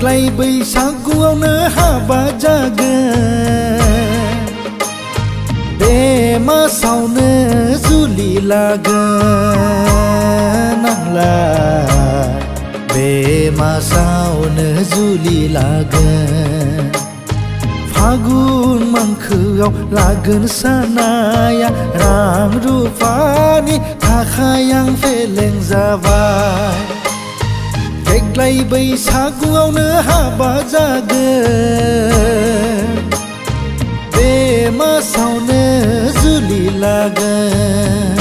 देग्लाय बैसागुआवनो हाबा जागोन बे मासावनो जुलि लागोन आंलाय बे मासावनो जुलि लागोन फागुन मांखोआव लागोन सानाया रां रुफानि थाखाय आं फेलें जाबाय देग्लाय बैसागुआवनो हाबा जागोन बे मासावनो जुलि लागोन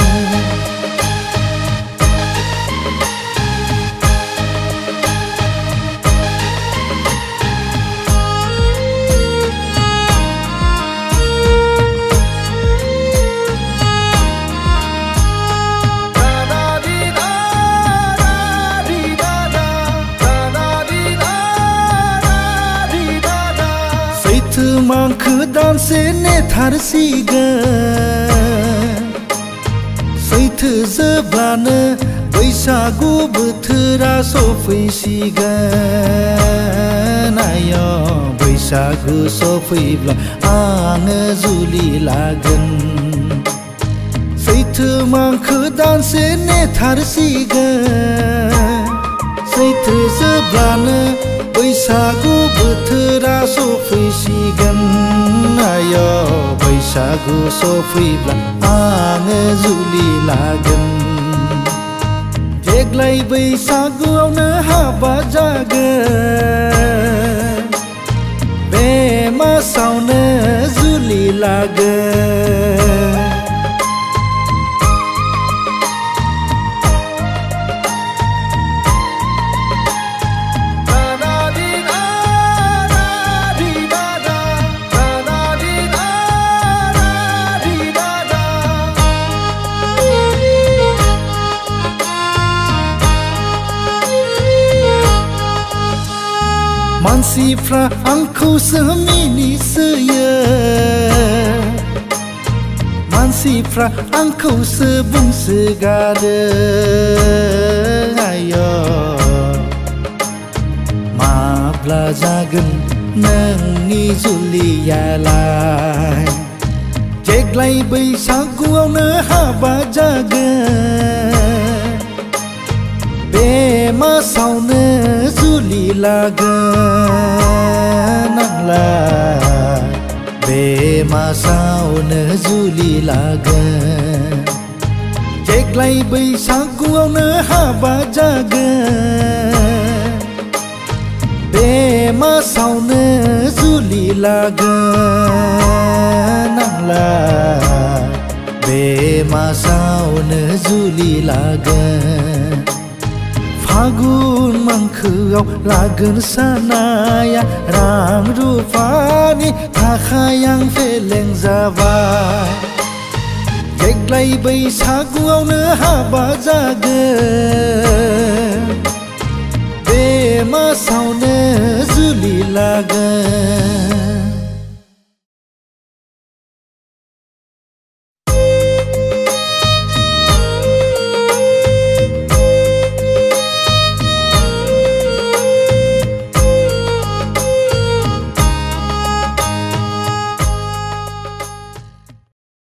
मांखो दानसे नेथारसिगोन सैथो जोबब्लानो बैसागु बोथोरा सफैसिगोन आय बैसागु सफैब्ला आङो जुलि लागोन सैथो मांखो दानसे नेथारसिगोन सैथो जोबब्लानो बैसागु बोथोरा सफैसिगोन आय बैसागु सफैब्ला आङो जुलि लागोन देग्लाय बैसागुआवनो हाबा जागोन बे मासावनो जुलि लागोन मानसिफ्रा आंखौसो मिनिसोयो मानसिफ्रा आंखौसो बुंसोगारो आय माब्ला जागोन नोंनि जुलियालाय देग्लाय बैसागुआवनो हाबा जागोन बे मासावनो जुलि लागोन आंलाय बे मासावनो जुलि लागोन देग्लाय बैसागुआवनो हाबा जागोन बे मासावनो जुलि लागोन आंलाय बे मासावनो जुलि लागोन फागुन मांखोआव लागोन सानाया रां रुफानि थाखाय आं फेलें जाबाय देग्लाय बैसागुआवनो हाबा जागोन बे मासावनो जुलि लागोन